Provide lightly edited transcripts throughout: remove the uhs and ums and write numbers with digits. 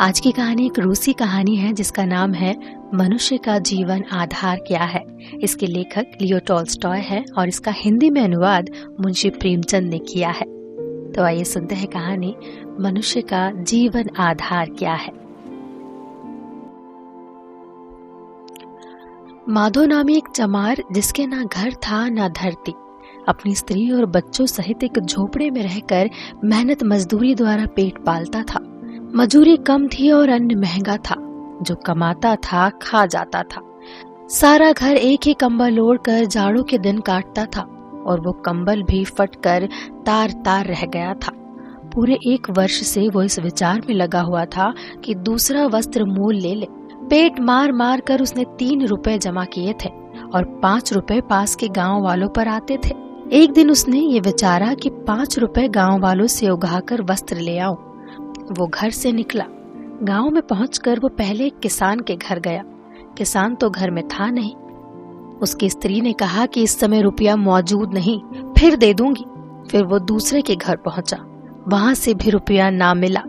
आज की कहानी एक रूसी कहानी है जिसका नाम है मनुष्य का जीवन आधार क्या है। इसके लेखक लियो टॉल्स्टॉय है और इसका हिंदी में अनुवाद मुंशी प्रेमचंद ने किया है। तो आइए सुनते हैं कहानी मनुष्य का जीवन आधार क्या है। माधो नामी एक चमार जिसके ना घर था ना धरती, अपनी स्त्री और बच्चों सहित एक झोपड़े में रहकर मेहनत मजदूरी द्वारा पेट पालता था। मजूरी कम थी और अन्न महंगा था। जो कमाता था खा जाता था। सारा घर एक ही कंबल ओढ़कर जाड़ों के दिन काटता था और वो कंबल भी फटकर तार तार रह गया था। पूरे 1 वर्ष से वो इस विचार में लगा हुआ था कि दूसरा वस्त्र मोल ले ले। पेट मार मार कर उसने 3 रुपए जमा किए थे और 5 रुपए पास के गांव वालों पर आते थे। एक दिन उसने ये विचारा कि 5 रुपए गांव वालों से उगाकर वस्त्र ले आऊं। वो घर से निकला। गांव में पहुंचकर वो पहले एक किसान के घर गया। किसान तो घर में था नहीं। उसकी स्त्री ने कहा कि इस समय रुपया मौजूद नहीं, फिर दे दूंगी। फिर वो दूसरे के घर पहुंचा, वहां से भी रुपया ना मिला।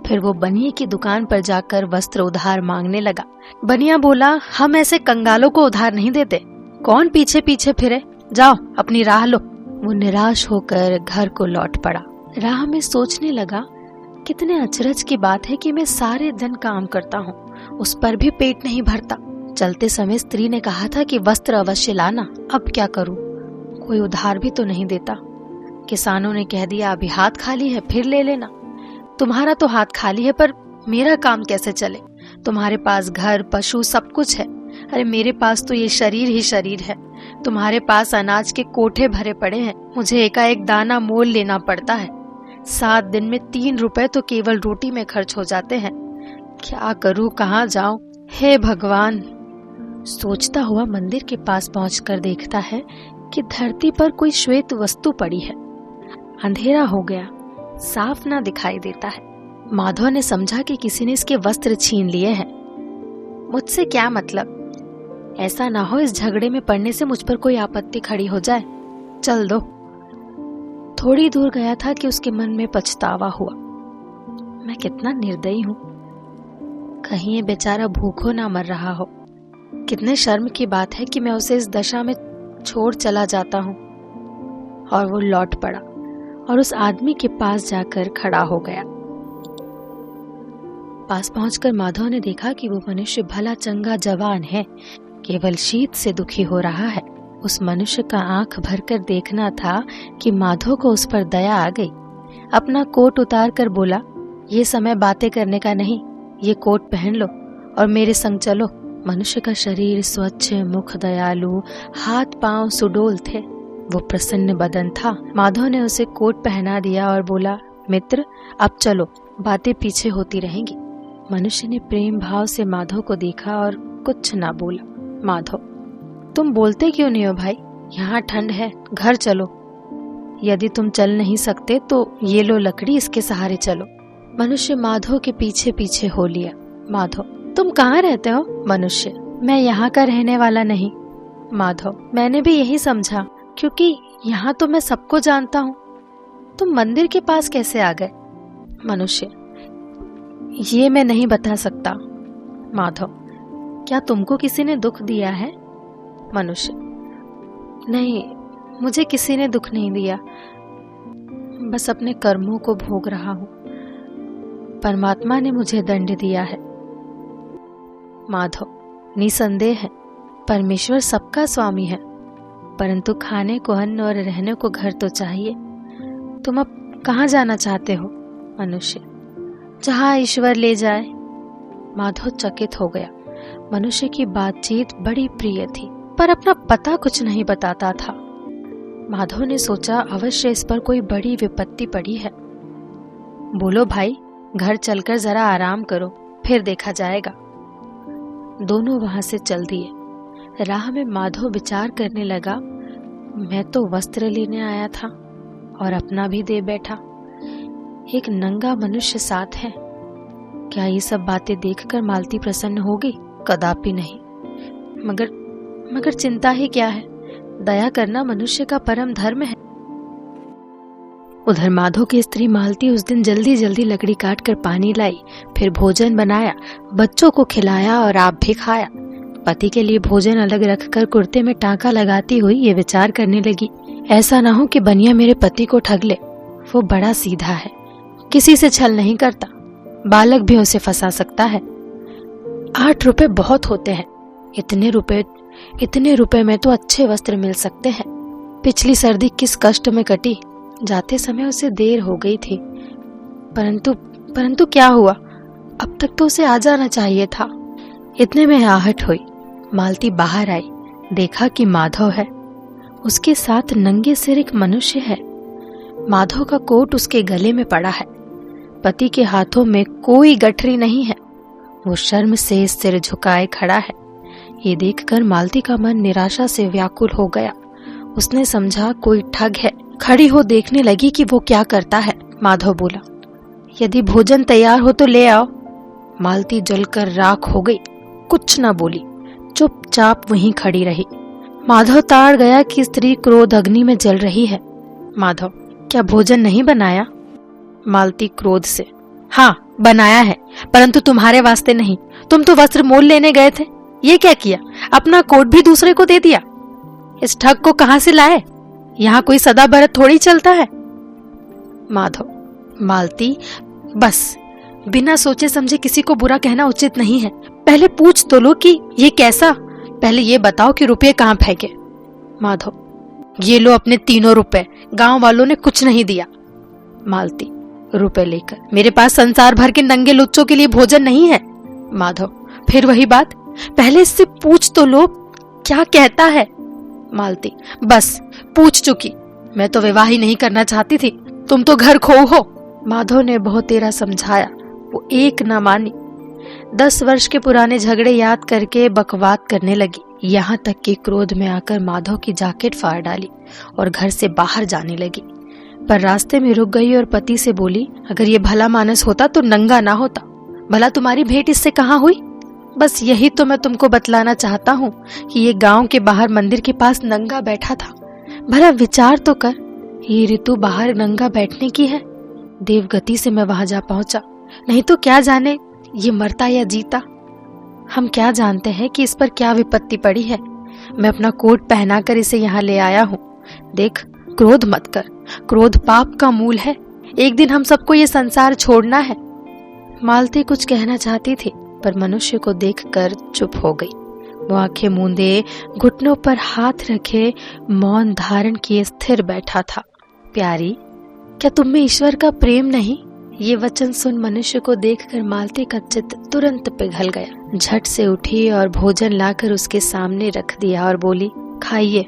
फिर वो बनिए की दुकान पर जाकर वस्त्र उधार मांगने लगा। बनिया बोला, हम ऐसे कंगालों को उधार नहीं देते, कौन पीछे पीछे फिरे, जाओ अपनी राह लो। वो निराश होकर घर को लौट पड़ा। राह में सोचने लगा, कितने अचरज की बात है कि मैं सारे दिन काम करता हूँ, उस पर भी पेट नहीं भरता। चलते समय स्त्री ने कहा था कि वस्त्र अवश्य लाना, अब क्या करूँ, कोई उधार भी तो नहीं देता। किसानों ने कह दिया, अभी हाथ खाली है, फिर ले लेना। तुम्हारा तो हाथ खाली है, पर मेरा काम कैसे चले? तुम्हारे पास घर पशु सब कुछ है, अरे मेरे पास तो ये शरीर ही शरीर है। तुम्हारे पास अनाज के कोठे भरे पड़े हैं, मुझे एकाएक दाना मोल लेना पड़ता है। 7 दिन में 3 रुपए तो केवल रोटी में खर्च हो जाते हैं। क्या करूं, कहाँ जाऊं, हे भगवान। सोचता हुआ मंदिर के पास पहुंचकर देखता है कि धरती पर कोई श्वेत वस्तु पड़ी है। अंधेरा हो गया, साफ ना दिखाई देता है। माधव ने समझा कि किसी ने इसके वस्त्र छीन लिए हैं। मुझसे क्या मतलब, ऐसा ना हो इस झगड़े में पड़ने से मुझ पर कोई आपत्ति खड़ी हो जाए, चल दो। थोड़ी दूर गया था कि उसके मन में पछतावा हुआ, मैं कितना निर्दयी हूं, कहीं ये बेचारा भूखों ना मर रहा हो। कितने शर्म की बात है कि मैं उसे इस दशा में छोड़ चला जाता हूं। और वो लौट पड़ा और उस आदमी के पास जाकर खड़ा हो गया। पास पहुंचकर माधव ने देखा कि वो मनुष्य भला चंगा जवान है, केवल शीत से दुखी हो रहा है। उस मनुष्य का आंख भरकर देखना था कि माधव को उस पर दया आ गई। अपना कोट उतार कर बोला, ये समय बातें करने का नहीं, ये कोट पहन लो और मेरे संग चलो। मनुष्य का शरीर स्वच्छ, मुख दयालु, हाथ पांव सुडोल थे। वो प्रसन्न बदन था। माधव ने उसे कोट पहना दिया और बोला, मित्र अब चलो, बातें पीछे होती रहेंगी। मनुष्य ने प्रेम भाव से माधव को देखा और कुछ ना बोला। माधव, तुम बोलते क्यों नहीं हो भाई, यहाँ ठंड है, घर चलो। यदि तुम चल नहीं सकते तो ये लो लकड़ी, इसके सहारे चलो। मनुष्य माधव के पीछे पीछे हो लिया। माधव, तुम कहाँ रहते हो? मनुष्य, मैं यहाँ का रहने वाला नहीं। माधव, मैंने भी यही समझा, क्योंकि यहाँ तो मैं सबको जानता हूँ। तुम मंदिर के पास कैसे आ गए? मनुष्य, ये मैं नहीं बता सकता। माधव, क्या तुमको किसी ने दुख दिया है? मनुष्य, नहीं, मुझे किसी ने दुख नहीं दिया, बस अपने कर्मों को भोग रहा हूं। परमात्मा ने मुझे दंड दिया है। माधव, निसंदेह है, परमेश्वर सबका स्वामी है, परंतु खाने को अन्न और रहने को घर तो चाहिए। तुम अब कहाँ जाना चाहते हो? मनुष्य, जहाँ ईश्वर ले जाए। माधव चकित हो गया। मनुष्य की बातचीत बड़ी प्रिय थी, पर अपना पता कुछ नहीं बताता था। माधव ने सोचा, अवश्य इस पर कोई बड़ी विपत्ति पड़ी है। बोलो भाई, घर चलकर जरा आराम करो, फिर देखा जाएगा। दोनों वहां से चल दिए। राह में माधव विचार करने लगा, मैं तो वस्त्र लेने आया था और अपना भी दे बैठा, एक नंगा मनुष्य साथ है। क्या ये सब बातें देखकर मालती प्रसन्न होगी? कदापि नहीं। मगर चिंता ही क्या है, दया करना मनुष्य का परम धर्म है। उधर माधव की स्त्री मालती उस दिन जल्दी जल्दी लकड़ी काट कर पानी लाई, फिर भोजन बनाया, बच्चों को खिलाया और आप भी खाया। पति के लिए भोजन अलग रखकर कुर्ते में टांका लगाती हुई ये विचार करने लगी, ऐसा ना हो कि बनिया मेरे पति को ठग ले। वो बड़ा सीधा है, किसी से छल नहीं करता, बालक भी उसे फंसा सकता है। 8 रुपए बहुत होते हैं, इतने रुपए में तो अच्छे वस्त्र मिल सकते हैं। पिछली सर्दी किस कष्ट में कटी, जाते समय उसे देर हो गई थी, परंतु क्या हुआ, अब तक तो उसे आ जाना चाहिए था। इतने में आहट हुई, मालती बाहर आई, देखा कि माधव है, उसके साथ नंगे सिर एक मनुष्य है। माधव का कोट उसके गले में पड़ा है, पति के हाथों में कोई गठरी नहीं है, वो शर्म से सिर झुकाए खड़ा है। ये देखकर मालती का मन निराशा से व्याकुल हो गया। उसने समझा कोई ठग है, खड़ी हो देखने लगी कि वो क्या करता है। माधव बोला, यदि भोजन तैयार हो तो ले आओ। मालती जलकर राख हो गई, कुछ न बोली, चुपचाप वहीं खड़ी रही। माधव ताड़ गया कि स्त्री क्रोध अग्नि में जल रही है। माधव, क्या भोजन नहीं बनाया? मालती क्रोध से, हाँ बनाया है, परंतु तुम्हारे वास्ते नहीं, तुम तो वस्त्र मोल लेने गए थे। ये क्या किया, अपना कोट भी दूसरे को दे दिया। इस ठग को कहां से लाए, यहाँ कोई सदा भरत थोड़ी चलता है। माधव, मालती बस, बिना सोचे समझे किसी को बुरा कहना उचित नहीं है। पहले पूछ तो लो कि ये कैसा, पहले ये बताओ कि रुपये कहाँ फेंके। माधव, ये लो अपने 3 रुपए, गांव वालों ने कुछ नहीं दिया। मालती रुपए लेकर, मेरे पास संसार भर के नंगे लुच्चों के लिए भोजन नहीं है। माधव, फिर वही बात, पहले इससे पूछ तो लो क्या कहता है। मालती, बस पूछ चुकी, मैं तो विवाह ही नहीं करना चाहती थी, तुम तो घर खो हो। माधव ने बहुत तेरा समझाया, वो एक न मानी। 10 वर्ष के पुराने झगड़े याद करके बकवाद करने लगी, यहाँ तक कि क्रोध में आकर माधव की जैकेट फाड़ डाली और घर से बाहर जाने लगी। पर रास्ते में रुक गई और पति से बोली, अगर ये भला मानस होता तो नंगा ना होता। भला तुम्हारी भेंट इससे कहाँ हुई? बस यही तो मैं तुमको बतलाना चाहता हूँ कि ये गांव के बाहर मंदिर के पास नंगा बैठा था। भला विचार तो कर, ये ऋतु बाहर नंगा बैठने की है। देवगति से मैं वहां जा पहुंचा, नहीं तो क्या जाने ये मरता या जीता। हम क्या जानते हैं कि इस पर क्या विपत्ति पड़ी है। मैं अपना कोट पहनाकर इसे यहाँ ले आया हूँ। देख, क्रोध मत कर, क्रोध पाप का मूल है। एक दिन हम सबको ये संसार छोड़ना है। मालती कुछ कहना चाहती थी, पर मनुष्य को देखकर चुप हो गई। वो आंखें मूंदे, घुटनों पर हाथ रखे, मौन धारण किए स्थिर बैठा था। प्यारी, क्या तुम में ईश्वर का प्रेम नहीं? ये वचन सुन मनुष्य को देखकर मालती का चित्त तुरंत पिघल गया। झट से उठी और भोजन लाकर उसके सामने रख दिया और बोली, खाइए।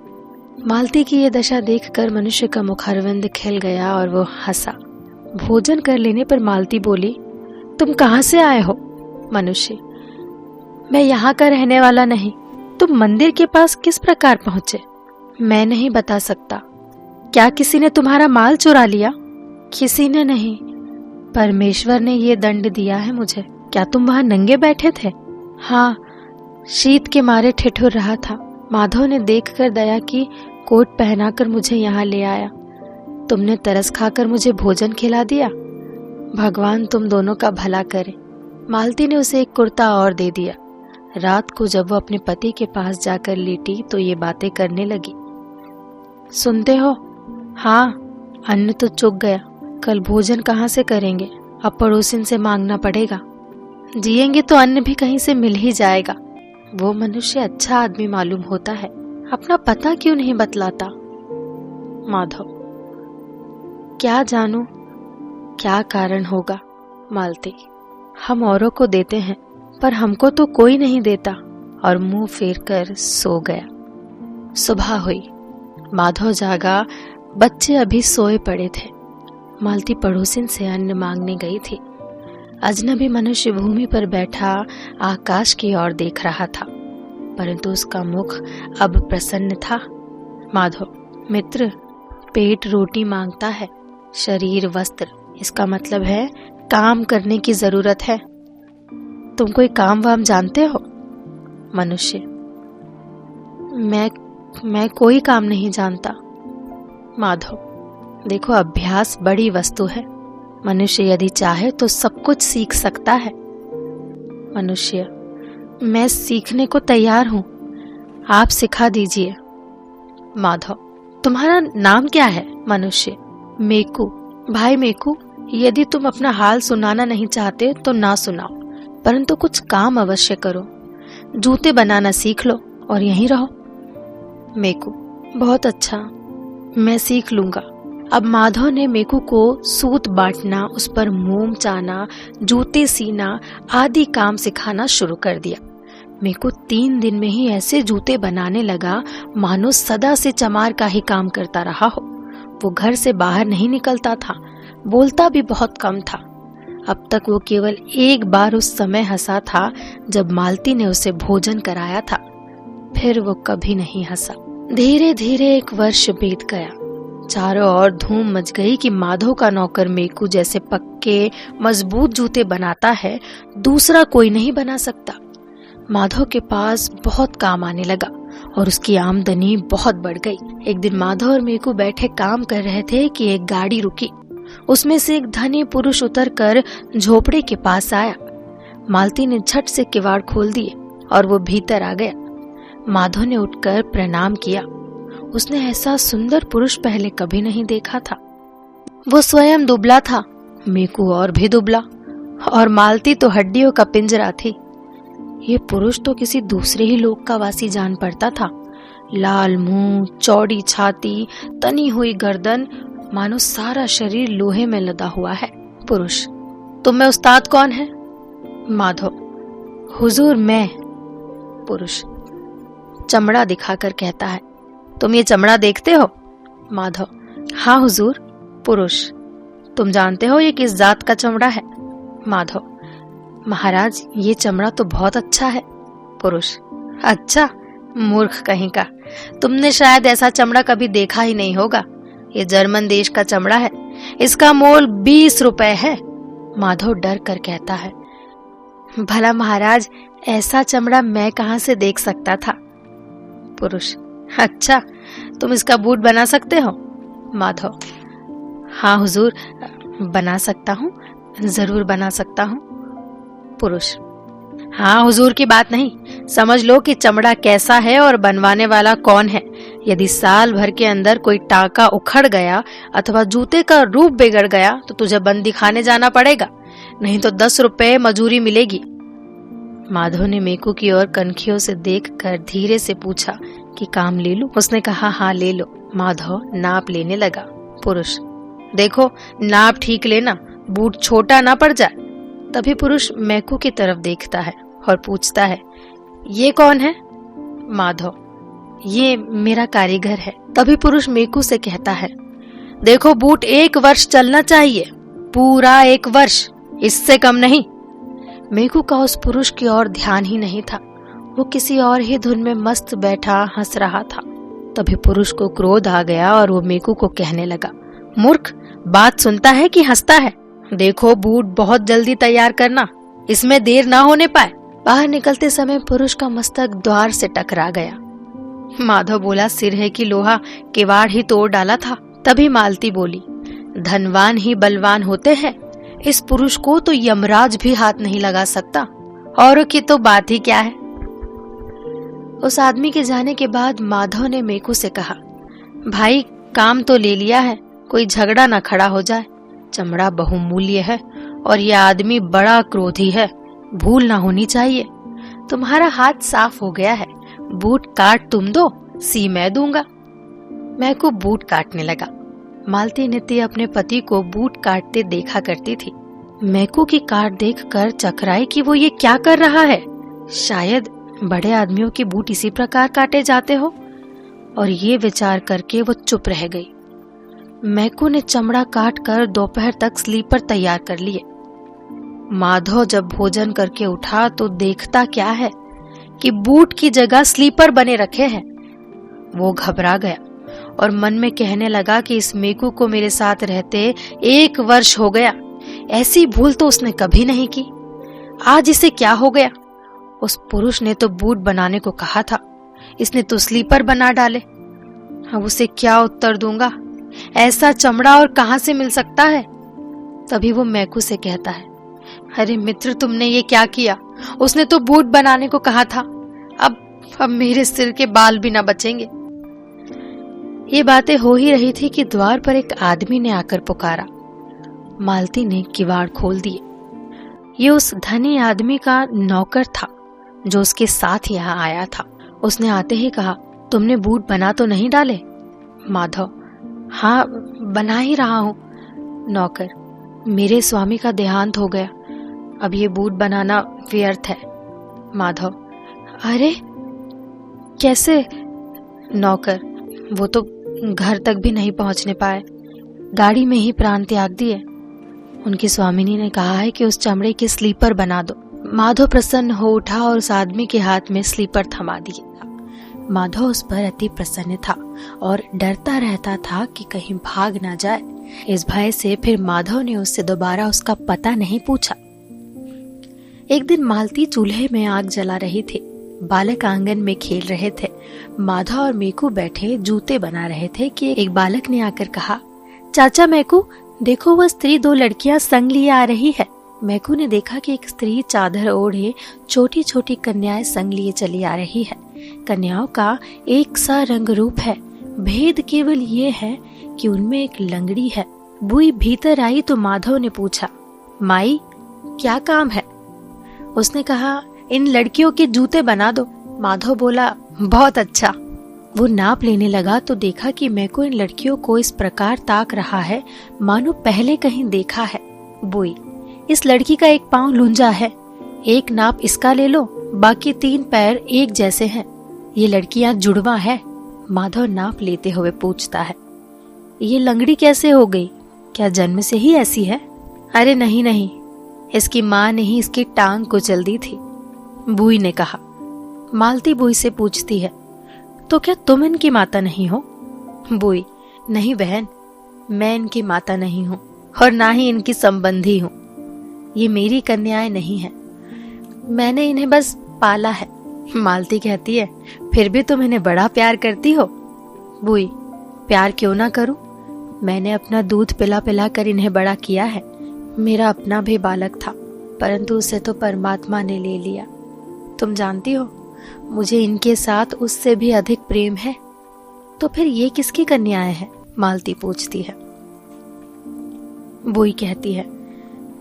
मालती की ये दशा देखकर मनुष्य का मुखारविंद खिल गया और वो हंसा। भोजन कर लेने पर मालती बोली, तुम कहाँ से आए हो? मनुष्य, मैं यहाँ का रहने वाला नहीं। तुम मंदिर के पास किस प्रकार पहुंचे? मैं नहीं बता सकता। क्या किसी ने तुम्हारा माल चुरा लिया? किसी ने नहीं, परमेश्वर ने ये दंड दिया है मुझे। क्या तुम वहां नंगे बैठे थे? हाँ, शीत के मारे ठिठुर रहा था। माधव ने देखकर दया की, कोट पहनाकर मुझे यहाँ ले आया। तुमने तरस खाकर मुझे भोजन खिला दिया। भगवान तुम दोनों का भला करे। मालती ने उसे एक कुर्ता और दे दिया। रात को जब वो अपने पति के पास जाकर लेटी तो ये बातें करने लगी। सुनते हो? हाँ, अन्न तो चुक गया, कल भोजन कहाँ से करेंगे? अब पड़ोसिन से मांगना पड़ेगा। जिएंगे तो अन्न भी कहीं से मिल ही जाएगा। वो मनुष्य अच्छा आदमी मालूम होता है, अपना पता क्यों नहीं बतलाता? माधव, क्या जानूं क्या कारण होगा। मालती, हम औरों को देते हैं पर हमको तो कोई नहीं देता, और मुंह फेर कर सो गया। सुबह हुई, माधव जागा, बच्चे अभी सोए पड़े थे। मालती पड़ोसिन से अन्न मांगने गई थी। अजनबी मनुष्य भूमि पर बैठा आकाश की ओर देख रहा था, परंतु उसका मुख अब प्रसन्न था। माधव, मित्र, पेट रोटी मांगता है, शरीर वस्त्र। इसका मतलब है काम करने की जरूरत है। तुम कोई काम वाम जानते हो? मनुष्य, मैं कोई काम नहीं जानता। माधव, देखो, अभ्यास बड़ी वस्तु है। मनुष्य यदि चाहे तो सब कुछ सीख सकता है। मनुष्य, मैं सीखने को तैयार हूं, आप सिखा दीजिए। माधव, तुम्हारा नाम क्या है? मनुष्य, मेकू। भाई मेकू, यदि तुम अपना हाल सुनाना नहीं चाहते तो ना सुनाओ, परंतु कुछ काम अवश्य करो। जूते बनाना सीख लो और यहीं रहो। मेकू, बहुत अच्छा, मैं सीख लूंगा। अब माधव ने मेकू को सूत बांटना, उस पर मोम चाना, जूते सीना आदि काम सिखाना शुरू कर दिया। मेकू 3 दिन में ही ऐसे जूते बनाने लगा मानो सदा से चमार का ही काम करता रहा हो। वो घर से बाहर नहीं निकलता था, बोलता भी बहुत कम था। अब तक वो केवल एक बार उस समय हंसा था जब मालती ने उसे भोजन कराया था, फिर वो कभी नहीं हंसा। धीरे धीरे 1 वर्ष बीत गया। चारों ओर धूम मच गई कि माधव का नौकर मेकू जैसे पक्के मजबूत जूते बनाता है, दूसरा कोई नहीं बना सकता। माधव के पास बहुत काम आने लगा और उसकी आमदनी बहुत बढ़ गई। एक दिन माधव और मेकू बैठे काम कर रहे थे कि एक गाड़ी रुकी। उसमें से एक धनी पुरुष उतरकर झोपड़े के पास आया। मालती ने झट से किवाड़ खोल दिए और वो भीतर आ गया। माधव ने उठकर प्रणाम किया। उसने ऐसा सुंदर पुरुष पहले कभी नहीं देखा था। वो स्वयं दुबला था, मेकू और भी दुबला, और मालती तो हड्डियों का पिंजरा थी। ये पुरुष तो किसी दूसरे ही लोक का वासी जान पड़ता था। लाल मुंह, चौड़ी छाती, तनी हुई गर्दन, मानो सारा शरीर लोहे में लदा हुआ है। पुरुष, तुम में उस्ताद कौन है? माधव, हुजूर मैं। पुरुष चमड़ा दिखाकर कहता है, तुम ये चमड़ा देखते हो? माधव, हाँ हुजूर। पुरुष, तुम जानते हो ये किस जात का चमड़ा है? माधव, महाराज ये चमड़ा तो बहुत अच्छा है। पुरुष, अच्छा, मूर्ख कहीं का, तुमने शायद ऐसा चमड़ा कभी देखा ही नहीं होगा। ये जर्मन देश का चमड़ा है, इसका मोल 20 रुपए है। माधव डर कर कहता है, भला महाराज ऐसा चमड़ा मैं कहां से देख सकता था? पुरुष, अच्छा, तुम इसका बूट बना सकते हो? माधव, हाँ हुजूर, बना सकता हूँ, जरूर बना सकता हूँ। पुरुष, हाँ हुजूर की बात नहीं, समझ लो कि चमड़ा कैसा है और बनवाने वाला कौन है। यदि साल भर के अंदर कोई टाका उखड़ गया अथवा जूते का रूप बिगड़ गया तो तुझे बंदी खाने जाना पड़ेगा, नहीं तो 10 रुपए मजूरी मिलेगी। माधव ने मेकू की ओर कनखियों से देखकर धीरे से पूछा कि काम ले लूं? उसने कहा, हाँ ले लो। माधव नाप लेने लगा। पुरुष, देखो नाप ठीक लेना, बूट छोटा ना पड़ जाए। तभी पुरुष मेकू की तरफ देखता है और पूछता है, ये कौन है? माधव, ये मेरा कारीगर है। तभी पुरुष मेकू से कहता है, देखो बूट 1 वर्ष चलना चाहिए, पूरा 1 वर्ष, इससे कम नहीं। मेकू का उस पुरुष की ओर ध्यान ही नहीं था, वो किसी और ही धुन में मस्त बैठा हंस रहा था। तभी पुरुष को क्रोध आ गया और वो मेकू को कहने लगा, मूर्ख, बात सुनता है कि हंसता है? देखो बूट बहुत जल्दी तैयार करना, इसमें देर ना होने पाए। बाहर निकलते समय पुरुष का मस्तक द्वार से टकरा गया। माधव बोला, सिर है कि लोहा, किवाड़ ही तोड़ डाला था। तभी मालती बोली, धनवान ही बलवान होते हैं, इस पुरुष को तो यमराज भी हाथ नहीं लगा सकता, औरों की तो बात ही क्या है। उस आदमी के जाने के बाद माधव ने मेकू से कहा, भाई काम तो ले लिया है, कोई झगड़ा ना खड़ा हो जाए। चमड़ा बहुमूल्य है और यह आदमी बड़ा क्रोधी है, भूल ना होनी चाहिए। तुम्हारा हाथ साफ हो गया है, बूट काट तुम दो, सी मैं दूंगा। मेकू बूट काटने लगा। मालती नित्य अपने पति को बूट काटते देखा करती थी। मेकू की काट देखकर चकराई कि वो ये क्या कर रहा है। शायद बड़े आदमियों के बूट इसी प्रकार काटे जाते हो, और ये विचार करके वो चुप रह गई। मेकू ने चमड़ा काट कर दोपहर तक स्लीपर तैयार कर लिए। माधव जब भोजन करके उठा तो देखता क्या है कि बूट की जगह स्लीपर बने रखे हैं। वो घबरा गया और मन में कहने लगा कि इस मेकू को मेरे साथ रहते 1 वर्ष हो गया, ऐसी भूल तो उसने कभी नहीं की। आज इसे क्या हो गया? उस पुरुष ने तो बूट बनाने को कहा था, इसने तो स्लीपर बना डाले। अब उसे क्या उत्तर दूंगा? ऐसा चमड़ा और कहां से मिल सकता है? तभी वो मैकू से कहता है, अरे मित्र, तुमने ये क्या किया? उसने तो बूट बनाने को कहा था। अब मेरे सिर के बाल भी ना बचेंगे। ये बातें हो ही रही थी कि द्वार पर एक आदमी ने आकर पुकारा। मालती ने किवाड़ खोल दिए। ये उस धनी आदमी का नौकर था जो उसके साथ यहाँ आया था। उसने आते ही कहा, तुमने बूट बना तो नहीं डाले? माधव, हाँ बना ही रहा हूँ। नौकर, मेरे स्वामी का देहांत हो गया, अब ये बूट बनाना व्यर्थ है। माधव, अरे कैसे? नौकर, वो तो घर तक भी नहीं पहुंचने पाए, गाड़ी में ही प्राण त्याग दिए। उनकी स्वामिनी ने कहा है कि उस चमड़े के स्लीपर बना दो। माधव प्रसन्न हो उठा और उस आदमी के हाथ में स्लीपर थमा दिया। माधव उस पर अति प्रसन्न था और डरता रहता था कि कहीं भाग ना जाए। इस भय से फिर माधव ने उससे दोबारा उसका पता नहीं पूछा। एक दिन मालती चूल्हे में आग जला रही थी। बालक आंगन में खेल रहे थे। माधव और मेकू बैठे जूते बना रहे थे कि एक बालक ने आकर कहा, चाचा मेकू, देखो वह स्त्री 2 लड़कियां संग लिए आ रही है। मेकू ने देखा कि एक स्त्री चादर ओढ़े छोटी छोटी कन्याएं संग लिए चली आ रही है। कन्याओं का एक सा रंग रूप है, भेद केवल ये है कि उनमें एक लंगड़ी है। बुई भीतर आई तो माधव ने पूछा, माई क्या काम है? उसने कहा, इन लड़कियों के जूते बना दो। माधव बोला, बहुत अच्छा। वो नाप लेने लगा तो देखा कि मेको इन लड़कियों को इस प्रकार ताक रहा है मानो पहले कहीं देखा है। बुई, इस लड़की का एक पांव लूंजा है, एक नाप इसका ले लो, बाकी 3 पैर एक जैसे हैं। ये लड़कियां जुड़वा है। माधव नाप लेते हुए पूछता है, ये लंगड़ी कैसे हो गई? क्या जन्म से ही ऐसी है? अरे नहीं नहीं, इसकी माँ ने ही इसकी टांग कुचल दी थी। बुई ने कहा। मालती बुई से पूछती है, तो क्या तुम इनकी माता नहीं हो? बुई, नहीं बहन, मैं इनकी माता नहीं हूँ और ना ही इनकी संबंधी हूँ। ये मेरी कन्याएं नहीं हैं, मैंने इन्हें बस पाला है। मालती कहती है, फिर भी तुम इन्हें बड़ा प्यार करती हो? बुई, प्यार क्यों ना करूं, मैंने अपना दूध पिला पिला कर इन्हें बड़ा किया है। मेरा अपना भी बालक था, परंतु उसे तो परमात्मा ने ले लिया। तुम जानती हो, मुझे इनके साथ उससे भी अधिक प्रेम है। तो फिर ये किसकी कन्याएं हैं? मालती पूछती है। बुई कहती है,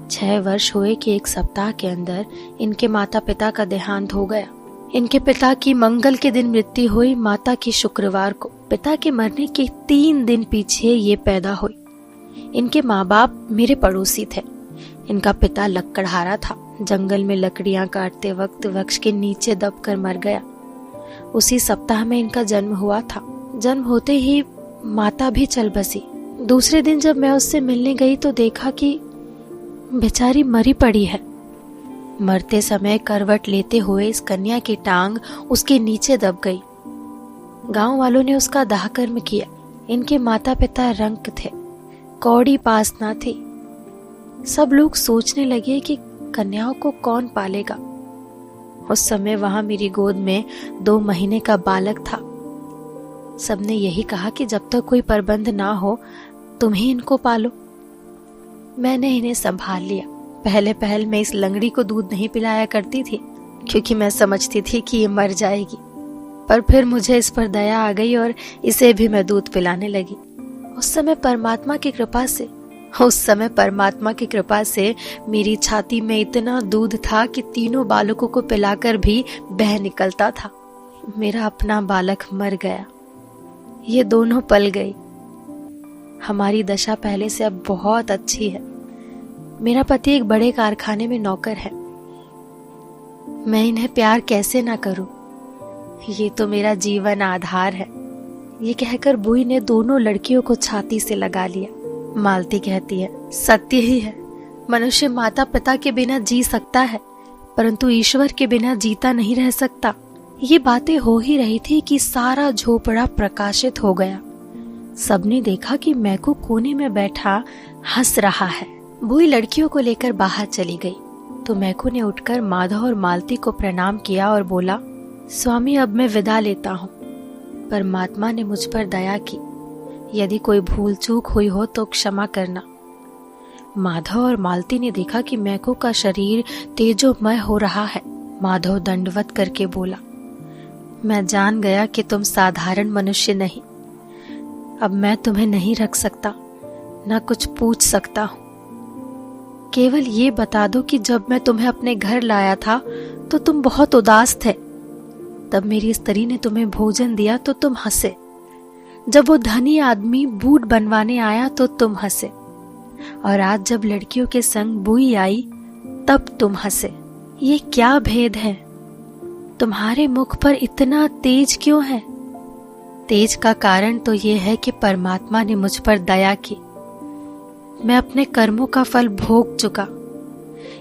6 वर्ष हुए कि एक सप्ताह के अंदर इनके माता पिता का देहांत हो गया। इनके पिता की मंगल के दिन मृत्यु हुई, माता की शुक्रवार को। पिता के मरने के 3 दिन पीछे ये पैदा हुई। इनके माँ बाप मेरे पड़ोसी थे। इनका पिता लकड़हारा था, जंगल में लकड़ियां काटते वक्त वृक्ष के नीचे दबकर मर गया। उसी सप्ताह में इनका जन्म हुआ था। जन्म होते ही माता भी चल बसी। दूसरे दिन जब मैं उससे मिलने गई तो देखा कि बेचारी मरी पड़ी है। मरते समय करवट लेते हुए इस कन्या की टांग उसके नीचे दब गई। गांव वालों ने उसका दाह कर्म किया। इनके माता पिता रंक थे, कौड़ी पास ना थी। सब लोग सोचने लगे कि कन्याओं को कौन पालेगा। उस समय वहां मेरी गोद में 2 महीने का बालक था। सबने यही कहा कि जब तक कोई प्रबंध ना हो तुम ही इनको पालो। मैंने इन्हें संभाल लिया। पहले मैं इस लंगड़ी को दूध नहीं पिलाया करती थी, क्योंकि मैं समझती थी कि ये मर जाएगी। पर फिर मुझे इस पर दया आ गई और इसे भी मैं दूध पिलाने लगी। उस समय परमात्मा की कृपा से मेरी छाती में इतना दूध था कि 3 बालकों को पिलाकर भी बह निकलता था। मेरा अपना बालक मर गया, ये दोनों पल गई। हमारी दशा पहले से अब बहुत अच्छी है। मेरा पति एक बड़े कारखाने में नौकर है। मैं इन्हें प्यार कैसे ना करूं, ये तो मेरा जीवन आधार है। ये कहकर बुई ने दोनों लड़कियों को छाती से लगा लिया। मालती कहती है, सत्य ही है, मनुष्य माता पिता के बिना जी सकता है, परंतु ईश्वर के बिना जीता नहीं रह सकता। ये बातें हो ही रही थी कि सारा झोपड़ा प्रकाशित हो गया। सबने देखा कि मैकू कोने में बैठा हंस रहा है। बुई लड़कियों को लेकर बाहर चली गई तो मैकू ने उठकर माधव और मालती को प्रणाम किया और बोला, स्वामी अब मैं विदा लेता हूँ। परमात्मा ने मुझ पर दया की। यदि कोई भूल चूक हुई हो तो क्षमा करना। माधव और मालती ने देखा कि मैको का शरीर तेजोमय हो रहा है। माधव दंडवत करके बोला, मैं जान गया कि तुम साधारण मनुष्य नहीं। अब मैं तुम्हें नहीं रख सकता, ना कुछ पूछ सकता हूं। केवल ये बता दो कि जब मैं तुम्हें अपने घर लाया था तो तुम बहुत उदास थे। तब मेरी स्त्री ने तुम्हें भोजन दिया तो तुम हंसे। जब वो धनी आदमी बूट बनवाने आया तो तुम हंसे। और आज जब लड़कियों के संग बुई आई तब तुम हंसे। ये क्या भेद है? तुम्हारे मुख पर इतना तेज क्यों है? तेज का कारण तो ये है कि परमात्मा ने मुझ पर दया की। मैं अपने कर्मों का फल भोग चुका।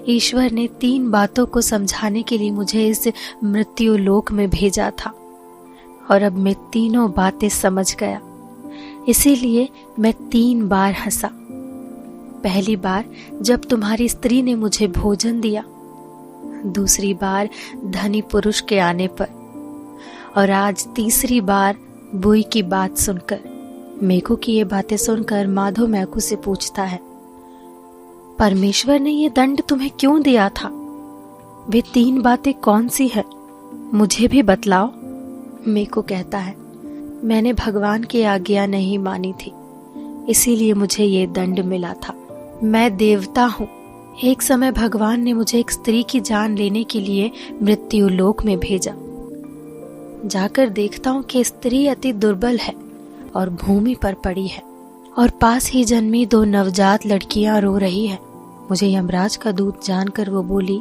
ईश्वर ने 3 बातों को समझाने के लिए मुझे इस मृत्यु लोक में भेजा था और अब मैं तीनों बातें समझ गया। इसीलिए मैं 3 बार हंसा। पहली बार जब तुम्हारी स्त्री ने मुझे भोजन दिया, दूसरी बार धनी पुरुष के आने पर, और आज तीसरी बार बुई की बात सुनकर। मैको की ये बातें सुनकर माधव मैको से पूछता है, परमेश्वर ने ये दंड तुम्हें क्यों दिया था? वे 3 बातें कौन सी है? मुझे भी बतलाओ। मैको कहता है, मैंने भगवान की आज्ञा नहीं मानी थी, इसीलिए मुझे ये दंड मिला था। मैं देवता हूँ। एक समय भगवान ने मुझे एक स्त्री की जान लेने के लिए मृत्यु लोक में भेजा। जाकर देखता हूँ कि स्त्री अति दुर्बल है और भूमि पर पड़ी है और पास ही जन्मी 2 नवजात लड़कियां रो रही है। मुझे यमराज का दूत जानकर वो बोली,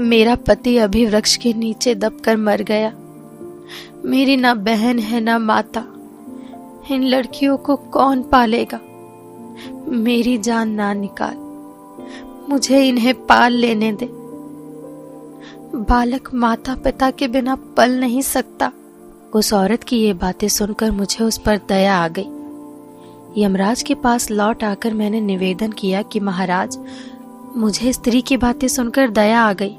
मेरा पति अभी वृक्ष के नीचे दबकर मर गया। मेरी ना बहन है ना माता। इन लड़कियों को कौन पालेगा? मेरी जान ना निकाल, मुझे इन्हें पाल लेने दे। बालक माता पिता के बिना पल नहीं सकता। उस औरत की ये बातें सुनकर मुझे उस पर दया आ गई। यमराज के पास लौट आकर मैंने निवेदन किया कि महाराज, मुझे स्त्री की बातें सुनकर दया आ गई।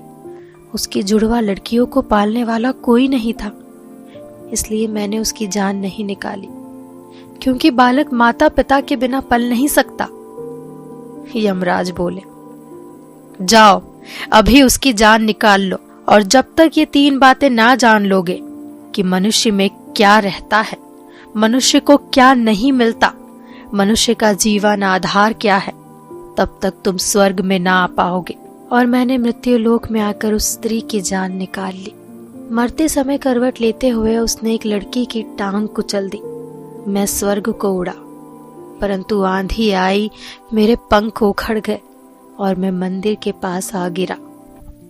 उसकी जुड़वा लड़कियों को पालने वाला कोई नहीं था, इसलिए मैंने उसकी जान नहीं निकाली, क्योंकि बालक माता पिता के बिना पल नहीं सकता। यमराज बोले, जाओ अभी उसकी जान निकाल लो, और जब तक ये 3 बातें ना जान लोगे कि मनुष्य में क्या रहता है, मनुष्य को क्या नहीं मिलता, मनुष्य का जीवन आधार क्या है, तब तक तुम स्वर्ग में ना आ पाओगे। और मैंने मृत्यु लोक में आकर उस स्त्री की जान निकाल ली। मरते समय करवट लेते हुए उसने एक लड़की की टांग कुचल दी। मैं स्वर्ग को उड़ा, परंतु आंधी आई, मेरे पंख उखड़ गए और मैं मंदिर के पास आ गिरा।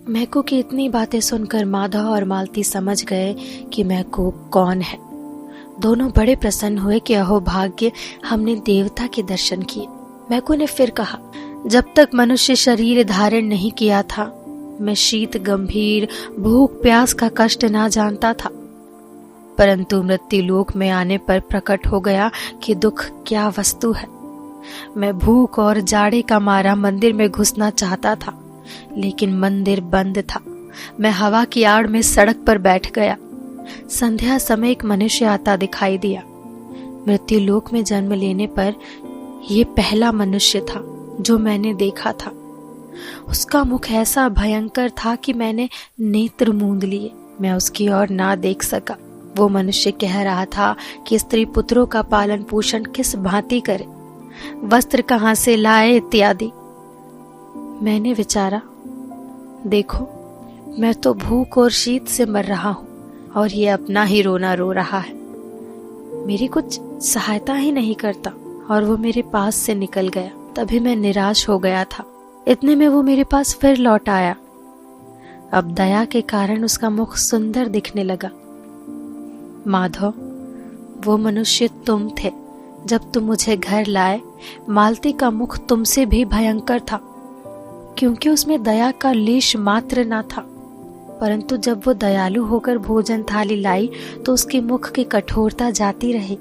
मैको की इतनी बातें सुनकर माधव और मालती समझ गए कि मैको कौन है। दोनों बड़े प्रसन्न हुए कि अहो भाग्य, हमने देवता के दर्शन किए। मैको ने फिर कहा, जब तक मनुष्य शरीर धारण नहीं किया था, मैं शीत गंभीर भूख प्यास का कष्ट ना जानता था, परंतु मृत्यु लोक में आने पर प्रकट हो गया कि दुख क्या वस्तु है। मैं भूख और जाड़े का मारा मंदिर में घुसना चाहता था, लेकिन मंदिर बंद था। मैं हवा की आड़ में सड़क पर बैठ गया। संध्या समय एक मनुष्य आता दिखाई दिया। मृत्यु लोक में जन्म लेने पर यह पहला मनुष्य था जो मैंने देखा था। उसका मुख ऐसा भयंकर था कि मैंने नेत्र मूंद लिए। मैं उसकी ओर ना देख सका। वो मनुष्य कह रहा था कि स्त्री पुत्रों का पालन पोषण किस भांति करे, वस्त्र कहाँ से लाए इत्यादि। मैंने विचारा, देखो मैं तो भूख और शीत से मर रहा हूँ और ये अपना ही रोना रो रहा है, मेरी कुछ सहायता ही नहीं करता, और वो मेरे पास से निकल गया। तभी मैं निराश हो गया था। इतने में वो मेरे पास फिर लौट आया। अब दया के कारण उसका मुख सुंदर दिखने लगा। माधव, वो मनुष्य तुम थे। जब तुम मुझे घर लाए, मालती का मुख तुमसे भी भयंकर था, क्योंकि उसमें दया का लेश मात्र ना था। परंतु जब वो दयालु होकर भोजन थाली लाई तो उसके मुख की कठोरता जाती रही।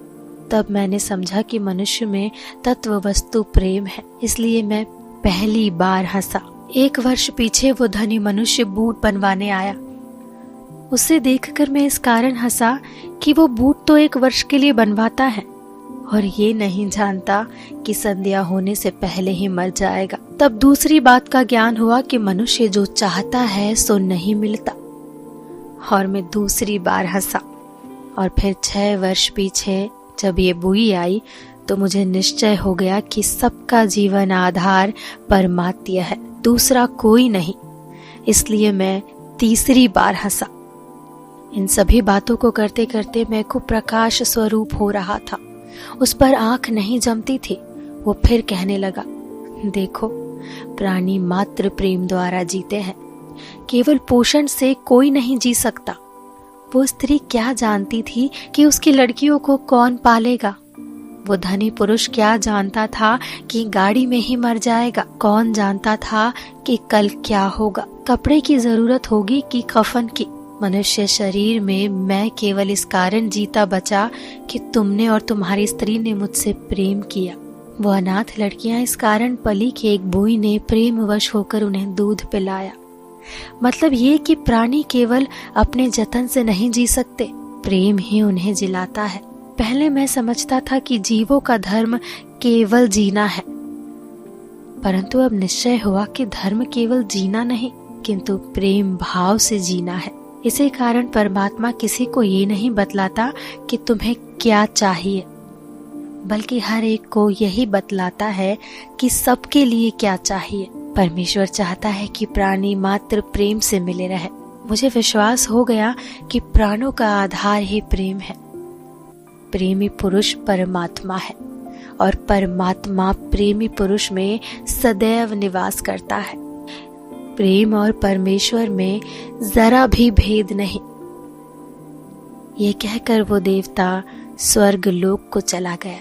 तब मैंने समझा कि मनुष्य में तत्व वस्तु प्रेम है, इसलिए मैं पहली बार हंसा। 1 वर्ष पीछे वो धनी मनुष्य बूट बनवाने आया। उसे देखकर मैं इस कारण हंसा कि वो बूट तो 1 वर्ष के लिए बनवाता है और ये नहीं जानता कि संध्या होने से पहले ही मर जाएगा। तब दूसरी बात का ज्ञान हुआ कि मनुष्य जो चाहता है सो नहीं मिलता। और मैं दूसरी बार हंसा। और फिर 6 वर्ष पीछे जब ये बुई आई तो मुझे निश्चय हो गया कि सबका जीवन आधार परमात्मा है, दूसरा कोई नहीं। इसलिए मैं तीसरी बार हंसा। इन सभी बातों को करते करते मैं को प्रकाश स्वरूप हो रहा था। उस पर आंख नहीं जमती थी। वो फिर कहने लगा, देखो, प्राणी मात्र प्रेम द्वारा जीते हैं, केवल पोषण से कोई नहीं जी सकता। वो स्त्री क्या जानती थी कि उसकी लड़कियों को कौन पालेगा? वो धनी पुरुष क्या जानता था कि गाड़ी में ही मर जाएगा? कौन जानता था कि कल क्या होगा, कपड़े की जरूरत होगी कि कफन की? मनुष्य शरीर में मैं केवल इस कारण जीता बचा कि तुमने और तुम्हारी स्त्री ने मुझसे प्रेम किया। वो अनाथ लड़कियां इस कारण पली कि एक बुई ने प्रेमवश होकर उन्हें दूध पिलाया। मतलब ये कि प्राणी केवल अपने जतन से नहीं जी सकते, प्रेम ही उन्हें जिलाता है। पहले मैं समझता था कि जीवों का धर्म केवल जीना है, परंतु अब निश्चय हुआ कि धर्म केवल जीना नहीं किंतु प्रेम भाव से जीना है। इसी कारण परमात्मा किसी को ये नहीं बतलाता कि तुम्हें क्या चाहिए, बल्कि हर एक को यही बतलाता है कि सबके लिए क्या चाहिए। परमेश्वर चाहता है कि प्राणी मात्र प्रेम से मिले रहे। मुझे विश्वास हो गया कि प्राणों का आधार ही प्रेम है। प्रेमी पुरुष परमात्मा है और परमात्मा प्रेमी पुरुष में सदैव निवास करता है। प्रेम और परमेश्वर में जरा भी भेद नहीं। ये कहकर वो देवता स्वर्ग लोक को चला गया।